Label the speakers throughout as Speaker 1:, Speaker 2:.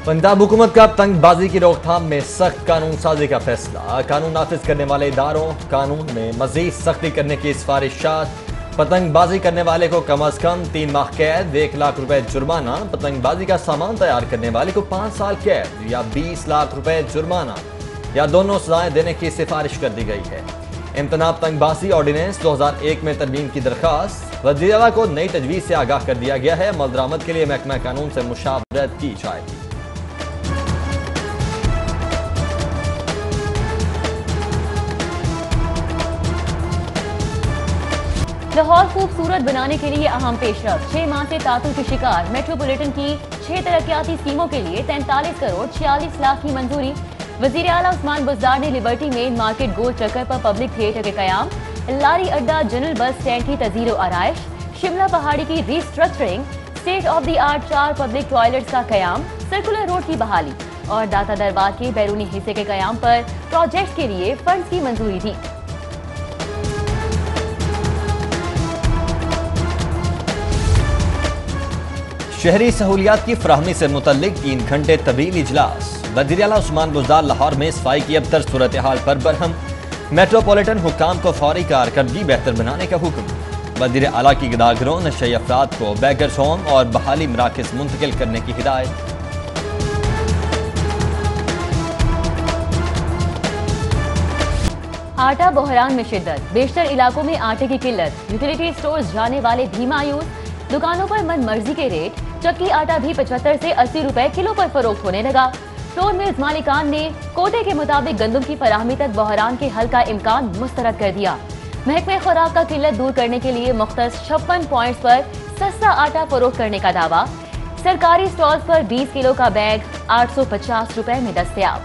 Speaker 1: पंजाब हुकूमत का पतंगबाजी की रोकथाम में सख्त कानून साजी का फैसला। कानून नाफिज करने वाले इदारों कानून में मजीद सख्ती करने की सिफारिशात। पतंगबाजी करने वाले को कम अज कम 3 माह कैद, 1 लाख रुपए जुर्माना। पतंगबाजी का सामान तैयार करने वाले को 5 साल कैद या 20 लाख रुपए जुर्माना या दोनों सजाएं देने की सिफारिश कर दी गई है। इम्तना पतंगबाजी ऑर्डिनेंस 2001 में तरमीम की दरखास्त। वज़ीर आला को नई तजवीज़ से आगाह कर दिया गया है। अमल दरामद के लिए महकमा कानून से मुशावरत की जाएगी।
Speaker 2: लाहौर खूबसूरत बनाने के लिए अहम पेशरफ। 6 माह से तातुल की शिकार मेट्रोपॉलिटन की 6 तरक्याती स्कीमों के लिए 43 करोड़ 46 लाख की मंजूरी। वजीर आला उस्मान बुज़दार ने लिबर्टी मेन मार्केट गोल चक्कर पर पब्लिक थिएटर के कयाम, लारी अड्डा, जनरल बस स्टैंड की तज़ीरो आराइश, शिमला पहाड़ी की restructuring, state of the art 4 public toilets का कयाम, सर्कुलर रोड की बहाली और दाता दरबार के बैरूनी हिस्से के कयाम पर प्रोजेक्ट के लिए फंड्स की मंजूरी दी।
Speaker 1: शहरी सहूलियात की फराहमी से मुतल्लिक 3 घंटे तवील इजलास। वज़ीर आला उस्मान बुज़दार लाहौर में सफाई की अबतर सूरत हाल पर बरहम। मेट्रोपॉलिटन हुक्काम को फौरी कारकर्दगी बेहतर बनाने का हुक्म। वज़ीर आला की गिदागरों नशे अफराद को बैगर्स होम और बहाली मराकज़ मुंतकिल करने की हिदायत।
Speaker 2: आटा बहरान में शिद्दत। बेशतर इलाकों में आटे की किल्लत। यूटिलिटी स्टोर्स जाने वाले भी मायूस। दुकानों पर मन मर्जी के रेट। चक्की आटा भी 75 से 80 रुपए किलो पर फरोख्त होने लगा। फ्लोर मिल्स मालिकान ने कोटे के मुताबिक गंदम की फराहमी तक बहरान के हल का इम्कान मुस्तरद कर दिया। महकमे खुराक का किल्लत दूर करने के लिए मुख्तस 56 पॉइंट्स पर सस्ता आटा फरोख्त करने का दावा। सरकारी स्टॉल्स पर 20 किलो का बैग 850 रुपए में दस्तयाब।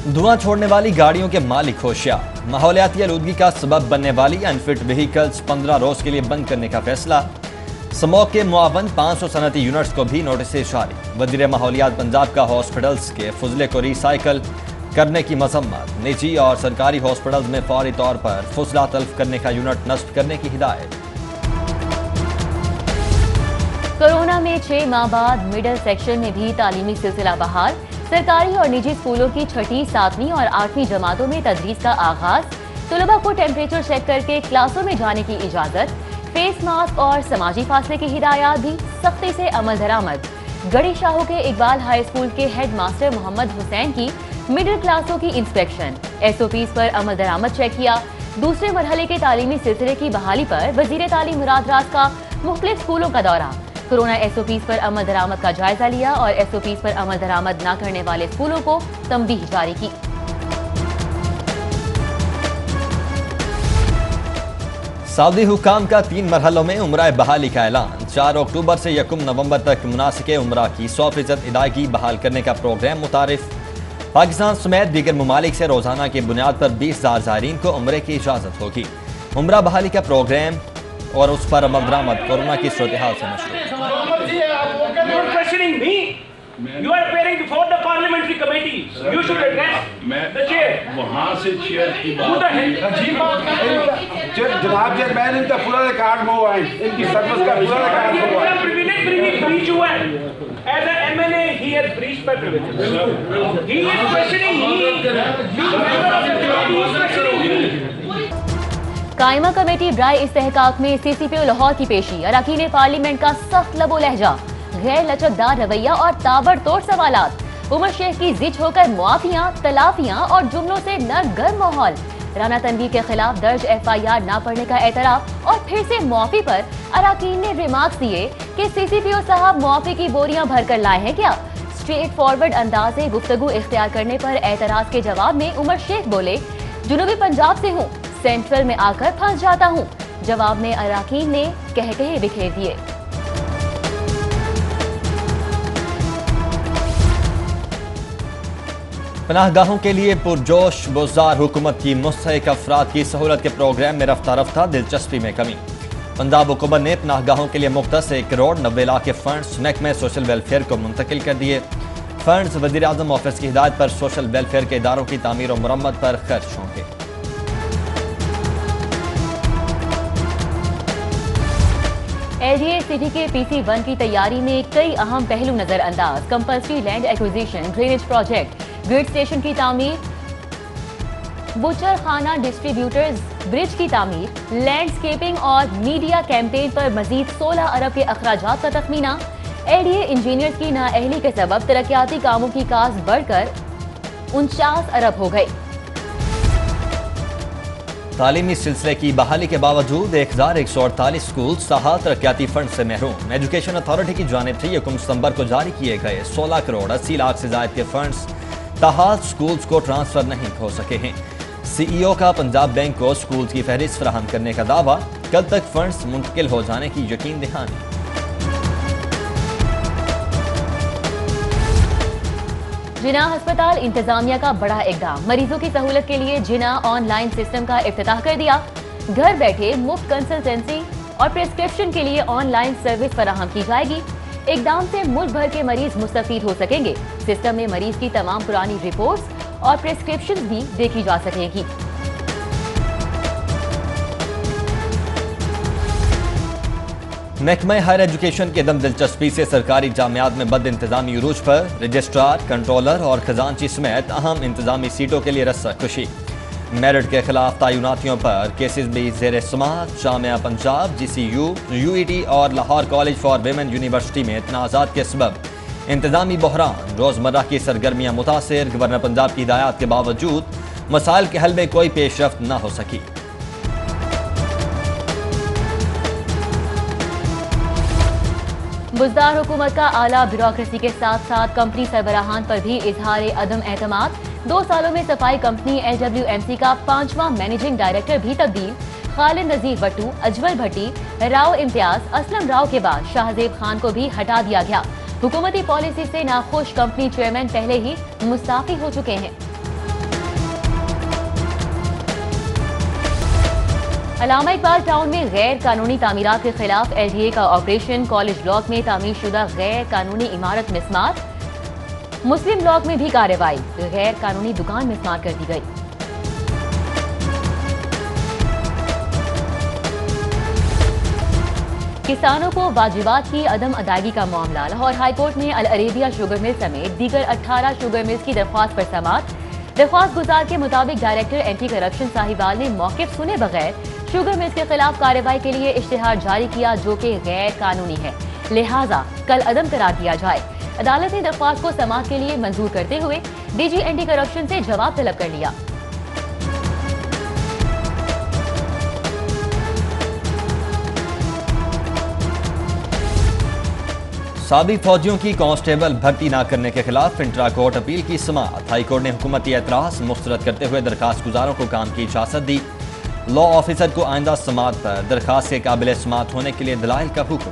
Speaker 1: धुआं छोड़ने वाली गाड़ियों के मालिक होशियार। माहौलियाती आलूदगी का सबब बनने वाली अनफिट व्हीकल्स 15 रोज के लिए बंद करने का फैसला। स्मॉग के मुआवन 500 सनती यूनिट्स को भी नोटिस जारी। वज़ीर माहौलियात पंजाब का हॉस्पिटल्स के फुजले को रिसाइकल करने की मजम्मत। निजी और सरकारी हॉस्पिटल्स में फौरी तौर पर फुजला तल्फ करने का यूनिट नस्ब करने की हिदायत।
Speaker 2: कोरोना में 6 माह बाद मिडिल सेक्शन में भी तालीमी सिलसिला बहाल। सरकारी और निजी स्कूलों की 6ठी, 7वीं और 8वीं जमातों में तदरीस का आगाज। तलबा को टेम्परेचर चेक करके क्लासों में जाने की इजाजत। फेस मास्क और समाजी फासले की हिदायत भी सख्ती से अमल दरामद। गढ़ी शाहू के इकबाल हाई स्कूल के हेड मास्टर मोहम्मद हुसैन की मिडिल क्लासों की इंस्पेक्शन। SOPs पर अमल दरामद चेक किया। दूसरे मरहले के तालीमी सिलसिले की बहाली पर वजीर तालीम मुराद राज का मुख्तलिफ स्कूलों का दौरा। कोरोना SOPs पर अमल दरामद का जायजा लिया और SOPs पर अमल दरामद न करने वाले स्कूलों को तंबीह जारी की।
Speaker 1: सऊदी हुकाम का 3 मरहलों में उम्रा बहाली का ऐलान। 4 अक्टूबर से 1 नवंबर तक मुनासिक उम्रा की 100% अदायगी बहाल करने का प्रोग्राम मुतारिफ। पाकिस्तान समेत दीगर ममालिक से रोजाना की बुनियाद पर 20,000 ज़ायरीन को उम्रे की इजाजत होगी। उम्रा बहाली का प्रोग्राम और उस पर अमल दरामद कोरोना की सूरत हाल से मशहूर।
Speaker 3: You are appearing before the parliamentary committee. You should address the chair.
Speaker 4: वहाँ से चेयर की
Speaker 3: Who the hell?
Speaker 5: जनाब चेयरमैन, इनका पूरा रिकॉर्ड हुआ है, इनकी सर्विस का पूरा रिकॉर्ड हुआ है।
Speaker 3: Privilege breach हुआ है। As an MLA, he has breached my privilege. He is questioning me. He is questioning me.
Speaker 2: कायमा कमेटी ब्राय इस्तेहकाक में CCPO लाहौर की पेशी। अरकान पार्लियामेंट का सख्त लबो लहजा, गैर लचकदार रवैया और ताबड़तोड़ सवालात। उमर शेख की जिद होकर मुआफियां, तलाफियां और जुमलों से नरगर्म माहौल। राना तनवीर के खिलाफ दर्ज FIR ना पढ़ने का एतराफ और फिर से मुआफी पर अरकान ने रिमार्क्स दिए कि CCPO साहब मुआफी की बोरियां भरकर लाए हैं क्या। स्ट्रेट फॉरवर्ड अंदाज से गुफ्तगू इख्तियार करने पर एतराज के जवाब में उमर शेख बोले, जुनूबी पंजाब से हूँ, सेंट्रल में आकर फंस जाता हूँ। जवाब में अरकान ने कहे बिखेर दिए।
Speaker 1: पनाहगाहों के लिए पुरजोश बुज़दार हुकूमत की मुस्तहिक अफराद की सहूलत के प्रोग्राम में रफ्ता रफ्ता दिलचस्पी में कमी। पंजाब हुकूमत ने पनाहगाहों के लिए मुख्तस 1 करोड़ 90 लाख के फंड्स महकमे सोशल वेलफेयर को मुंतकिल कर दिए। फंड्स वज़ीर आज़म ऑफिस की हिदायत पर सोशल वेलफेयर के इदारों की तामीर और मुरम्मत पर खर्च होंगे।
Speaker 2: LDA सिटी के PC1 की तैयारी में कई अहम पहलू नजरअंदाज। Compulsory land acquisition, drainage project, grid station की तामीर, बुचर खाना डिस्ट्रीब्यूटर्स, ब्रिज की तामीर, लैंडस्केपिंग और मीडिया कैंपेन पर मजीद 16 अरब के अखराजात का तखमीना। LDA इंजीनियर्स की नाअहली के सबब तरक्याती कामों की कास्ट बढ़कर 49 अरब हो गई।
Speaker 1: तालीमी सिलसिले की बहाली के बावजूद 1148 स्कूल ताहा तरक्याती फंड से महरूम। एजुकेशन अथॉरिटी की जानिब से 1 सितंबर को जारी किए गए 16 करोड़ 80 लाख से ज्यादा के फंड्स ताहा स्कूल्स को ट्रांसफर नहीं हो सके हैं। CEO का पंजाब बैंक को स्कूल्स की फहरिस्त फराहम करने का दावा, कल तक फंड्स मुंतकिल हो जाने की यकीन दहानी।
Speaker 2: जिना अस्पताल इंतजामिया का बड़ा इकदाम, मरीजों की सहूलत के लिए जिना ऑनलाइन सिस्टम का इफ्तिताह कर दिया। घर बैठे मुफ्त कंसल्टेंसी और प्रिस्क्रिप्शन के लिए ऑनलाइन सर्विस फराहम की जाएगी। इकदाम से मुल्क भर के मरीज मुस्तफीद हो सकेंगे। सिस्टम में मरीज की तमाम पुरानी रिपोर्ट्स और प्रिस्क्रिप्शन भी देखी जा सकेगी।
Speaker 1: महकमा हायर एजुकेशन की अदम दिलचस्पी से सरकारी जामियात में बद इंतजामी उरूज पर रजिस्ट्रार, कंट्रोलर और खजानची समेत अहम इंतजामी सीटों के लिए रस्साकशी। मेरिट के खिलाफ तयनातियों पर केसेस भी जेर समाअत। जामिया पंजाब, GCU, UET और Lahore college for women university में तनाज़ात के सबब इंतजामी बहरान। रोजमर्रा की सरगर्मियां मुतासिर। गवर्नर पंजाब की हिदायत के बावजूद मसाइल के हल में कोई पेशरफ्त न हो सकी।
Speaker 2: बुजदार हुकूमत का आला ब्यूरोक्रेसी के साथ साथ कंपनी सरबराहान पर भी इजहार अदम एतमाद। 2 सालों में सफाई कंपनी LWMC का 5वां मैनेजिंग डायरेक्टर भी तब्दील। खालिद नजीर बट्टू, अजमल भट्टी, राव इम्तियाज, असलम राव के बाद शाहजेब खान को भी हटा दिया गया। हुकूमती पॉलिसी से नाखुश कंपनी चेयरमैन पहले ही मुस्ताफी हो चुके हैं। अलामा इकबाल टाउन में गैर कानूनी तामीरात के खिलाफ LDA का ऑपरेशन। कॉलेज ब्लॉक में तामीर शुदा गैर कानूनी इमारत मिस्मार। मुस्लिम ब्लॉक में भी कार्रवाई, गैर कानूनी दुकान मिस्मार कर दी गई। किसानों को वाजिबात की अदम अदायगी का मामला। लाहौर हाईकोर्ट में अल अरेबिया शुगर मिल समेत दीगर 18 शुगर मिल्स की दरख्वास्त पर समाअत। दरख्वास्त गुजार के मुताबिक डायरेक्टर एंटी करप्शन साहिबाल ने मौक़िफ़ सुने बगैर शुगर मिल्स के खिलाफ कार्रवाई के लिए इश्तिहार जारी किया, जो कि गैर कानूनी है, लिहाजा कल अदम करार दिया जाए। अदालत ने दरख्वास्त को समाअत के लिए मंजूर करते हुए DG एंटी करप्शन से जवाब तलब कर लिया।
Speaker 1: साबिक फौजियों की कांस्टेबल भर्ती न करने के खिलाफ इंट्रा कोर्ट अपील की समाअत। हाईकोर्ट ने हुकूमती एतराज मुस्तरद करते हुए दरखास्त गुजारों को काम की इजाजत दी। लॉ ऑफिसर को आइंदा समाअत पर दरखास्त के काबिल समाअत होने के लिए दलाइल का हुक्म।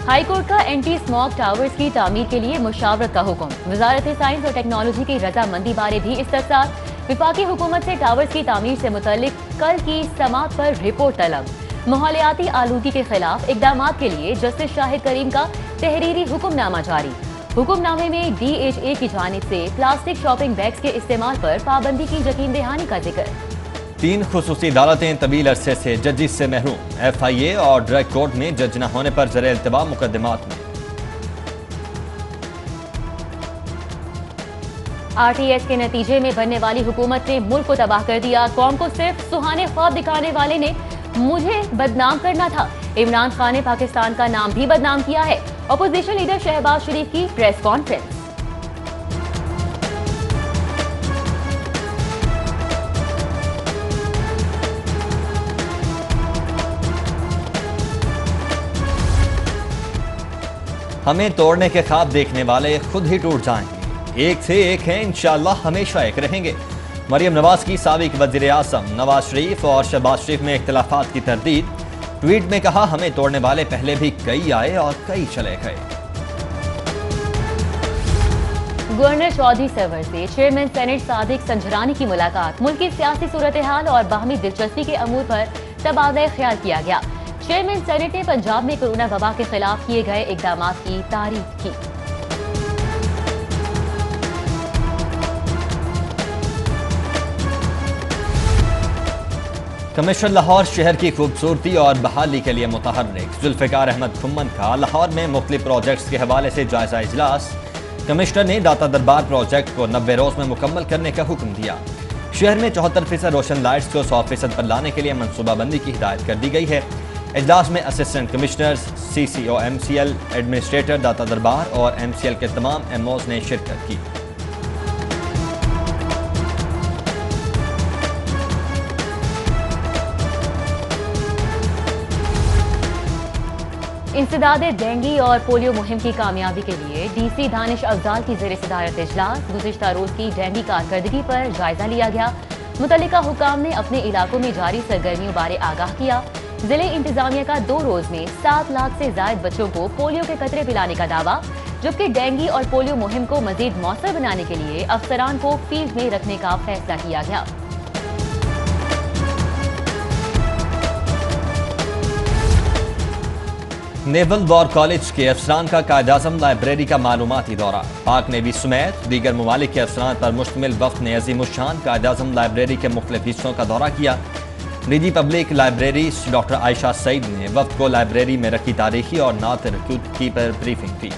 Speaker 2: हाईकोर्ट का एंटी स्मॉग टावर्स की तामीर के लिए मुशावरत का हुक्म। वजारत साइंस और टेक्नोलॉजी की रजामंदी बारे भी इस्तफसार। विफाकी हुकूमत से टावर्स की तामीर से मुतल्लिक कल की समाअत पर रिपोर्ट तलब। माहौलियाती आलूगी के खिलाफ इकदामात के लिए जस्टिस शाहिद करीम का तहरीरी हुक्मनामा जारी। हुक्मनामे में DHA की जानिब से प्लास्टिक शॉपिंग बैग्स के इस्तेमाल पर पाबंदी की यकीन दहानी का जिक्र।
Speaker 1: 3 खुसूसी अदालतें तवील अरसे से जजिस से महरूम। FIA और ड्रग कोर्ट में जज न होने पर ज़र इल्तवा मुकदमात में।
Speaker 2: RTS के नतीजे में बनने वाली हुकूमत ने मुल्क को तबाह कर दिया। कौम को सिर्फ सुहाने ख्वाब दिखाने वाले ने मुझे बदनाम करना था। इमरान खान ने पाकिस्तान का नाम भी बदनाम किया है। अपोजिशन लीडर शहबाज शरीफ की प्रेस कॉन्फ्रेंस।
Speaker 1: हमें तोड़ने के ख्वाब देखने वाले खुद ही टूट जाएंगे। एक से एक हैं, इंशाअल्लाह हमेशा एक रहेंगे। मरियम नवाज की साबिक वज़ीर आज़म नवाज शरीफ और शहबाज शरीफ में इख्तिलाफात की तरदीद। ट्वीट में कहा, हमें तोड़ने वाले पहले भी कई आए और कई चले गए।
Speaker 2: गवर्नर चौधरी सरवर से चेयरमैन सेनेट सादिक संजरानी की मुलाकात। मुल्क की सियासी सूरत हाल और बाहमी दिलचस्पी के अमूर पर तबादला ख्याल किया गया। चेयरमैन सेनेट ने पंजाब में कोरोना वबा के खिलाफ किए गए इकदाम की तारीफ की।
Speaker 1: कमिश्नर लाहौर शहर की खूबसूरती और बहाली के लिए मुतहर्रिक जुल्फ़िकार अहमद खुम्मन का लाहौर में मुख्तलिफ प्रोजेक्ट्स के हवाले से जायजा इजलास। कमिश्नर ने दाता दरबार प्रोजेक्ट को 90 रोज में मुकम्मल करने का हुक्म दिया। शहर में 74% रोशन लाइट्स को 100% पर लाने के लिए मनसूबाबंदी की हिदायत कर दी गई है। इजलास में assistant commissioners, CCO MCL, administrator दाता दरबार और MCL के तमाम MOs ने शिरकत की।
Speaker 2: इंसदादे डेंगू और पोलियो मुहिम की कामयाबी के लिए DC दानिश अफजाल की ज़ेर सदारत इजलास। गुज़िश्ता रोज की डेंगू कारकर्दगी पर जायजा लिया गया। मुतल्लिका हुकाम ने अपने इलाकों में जारी सरगर्मियों बारे आगाह किया। जिले इंतजामिया का 2 रोज में 7 लाख से ज्यादा बच्चों को पोलियो के कतरे पिलाने का दावा, जबकि डेंगू और पोलियो मुहिम को मजीद मौसर बनाने के लिए अफसरान को फील्ड में रखने का फैसला किया गया।
Speaker 1: नेवल वॉर कॉलेज के अफसरान का कायद-ए-आज़म लाइब्रेरी का मालूमाती दौरा। पाक नेवी समेत दीगर ममालिक के अफसरान पर मुश्तमिल वफ्द ने अज़ीमुश्शान कायद-ए-आज़म लाइब्रेरी के मुख्तलिफ हिस्सों का दौरा किया। निजी public library doctor Ayesha Saeed ने वफ्द को लाइब्रेरी में रखी तारीखी और नातिर की पर ब्रीफिंग की।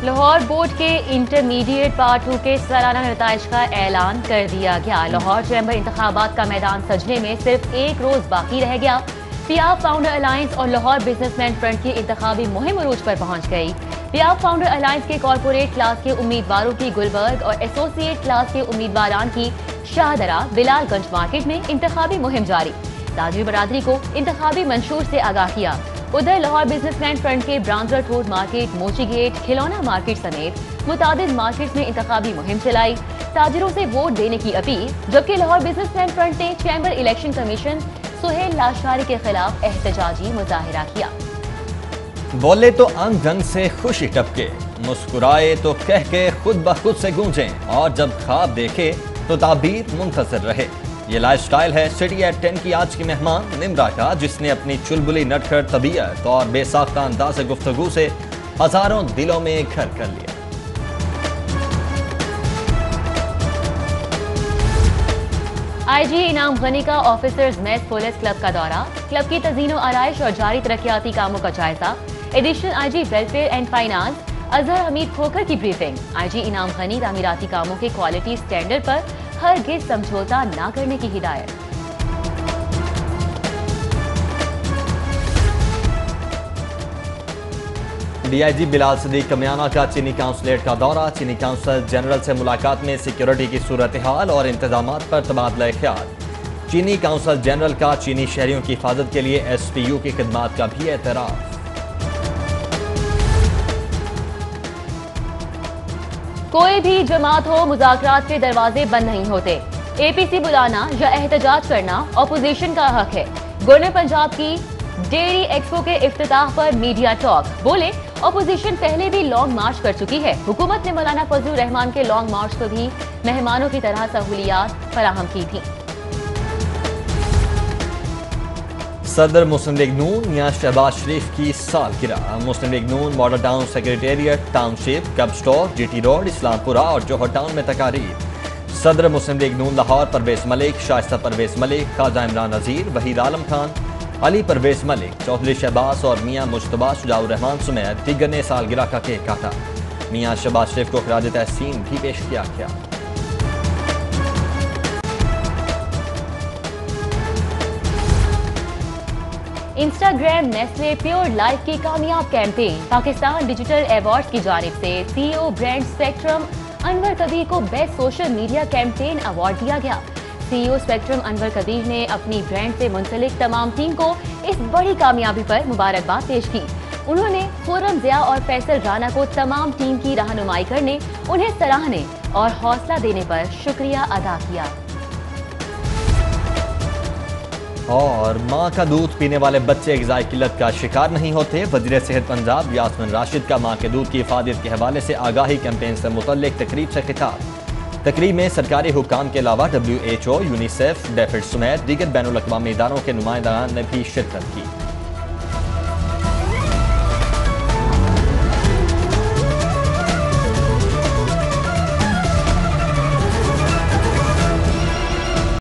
Speaker 2: लाहौर बोर्ड के इंटरमीडिएट पार्ट 2 के सालाना नताइज का ऐलान कर दिया गया। लाहौर चैम्बर इंतखाबात का मैदान सजने में सिर्फ 1 रोज बाकी रह गया। पियाफ फाउंडर अलायंस और लाहौर बिजनेसमैन फ्रंट की इंतखाबी मुहिम उरूज पर पहुंच गई। पियाफ फाउंडर अलायंस के कॉर्पोरेट क्लास के उम्मीदवारों की गुलबर्ग और एसोसिएट क्लास के उम्मीदवारान की शाहदरा बिलालगंज मार्केट में इंतखाबी मुहिम जारी। ताजिर बरादरी को इंतखाबी मंशूर से आगाह किया। उधर लाहौर बिजनेसमैन फ्रंट के ब्रांजर रोड मार्केट, मोची गेट, खिलौना मार्केट समेत मुतादिद मार्केट में इंतखाबी मुहिम चलाई। ताजिरों से वोट देने की अपील, जबकि लाहौर बिजनेसमैन फ्रंट ने chamber election commission Suhail Lashari के खिलाफ एहतजाजी मुजाहिरा किया।
Speaker 1: बोले तो अंग ढंग से खुशी टपके, मुस्कुराए तो कह के खुद ब खुद से गूंजें और जब ख्वाब देखे तो ताबीर मुंतज़िर रहे। ये लाइफस्टाइल है सिटी एट 10 की आज की मेहमान निम्रा का, जिसने अपनी चुलबुली नटखट तबीयत और बेसाख्ता अंदाज़ गुफ्तगू से हजारों दिलों में घर कर लिया।
Speaker 2: IG इनाम गनी का ऑफिसर्स मेस पुलिस क्लब का दौरा, क्लब की तज़ीनो आराइश और जारी तरक्याती कामों का जायजा। Additional IG welfare and finance Azhar Hamid Khokhar की ब्रीफिंग। IG इनाम गनी तामीराती कामों के क्वालिटी स्टैंडर्ड पर हरगिज़ समझौता न करने की हिदायत।
Speaker 1: DIG बिलाल सदीक कमियाना का चीनी काउंसलेट का दौरा। चीनी काउंसल जनरल से मुलाकात में सिक्योरिटी की सूरत हाल और इंतजामात पर तबादला ख्याल। चीनी काउंसल जनरल का चीनी शहरियों की हिफाजत के लिए SPU की खिदमात का भी एतराफ़।
Speaker 2: कोई भी जमात हो, मुज़ाकरात के दरवाजे बंद नहीं होते। APC बुलाना या एहतजाज करना अपोजिशन का हक है। गवर्नर पंजाब की डेयरी एक्सपो के इफ्तिताह पर मीडिया टॉक, बोले अपोजिशन पहले भी लॉन्ग मार्च कर चुकी है। हुकूमत ने मौलाना फजलुर रहमान के लॉन्ग मार्च को भी मेहमानों की तरह सहूलियात फराहम की थी।
Speaker 1: सदर मुस्लिम लीग नून मियां शहबाज शरीफ की सालगिरह। मुस्लिम लीग नून मॉडल टाउन सेक्रेटेरिएट, टाउनशिप, कब स्टोर, GT रोड, इस्लामपुरा और जौहर टाउन में तकारीर। सदर मुस्लिम लीग नून लाहौर परवेज मलिक, शाइस्ता परवेज मलिक, खाजा इमरान नजीर, वहीद आलम खान, अली परवेज मलिक, चौधरी शहबाज और मियां मुश्तबा शुजाउर रहमान समेत दीगर ने सालगिरह का केक काटा। मियां शहबाज शरीफ को खराज तहसीन भी पेश किया गया।
Speaker 2: इंस्टाग्राम नेस्ले प्योर लाइफ की कामयाब कैंपेन। पाकिस्तान डिजिटल अवार्ड्स की जानिब से CEO brand Spectrum Anwar Kabir को best social media campaign award दिया गया। CEO स्पेक्ट्रम अनवर कबीर ने अपनी ब्रांड से मुंसलिक तमाम टीम को इस बड़ी कामयाबी पर मुबारकबाद पेश की। उन्होंने खुर्रम ज़िया और फैसल राना को तमाम टीम की रहनुमाई करने, उन्हें सराहने और हौसला देने पर शुक्रिया अदा किया।
Speaker 1: और माँ का दूध पीने वाले बच्चे ग़िज़ाई किल्लत का शिकार नहीं होते। वज़ीर सेहत पंजाब यास्मिन राशिद का माँ के दूध की हिफाजत के हवाले से आगाही कैंपेन से मुतल्लिक तकरीब से खिताब। तकरीब में सरकारी हुकाम के अलावा WHO, यूनिसेफ, डेफिड समेत दीगर बैनुल अक़वामी इदारों के नुमाइंदान ने भी शिरकत की।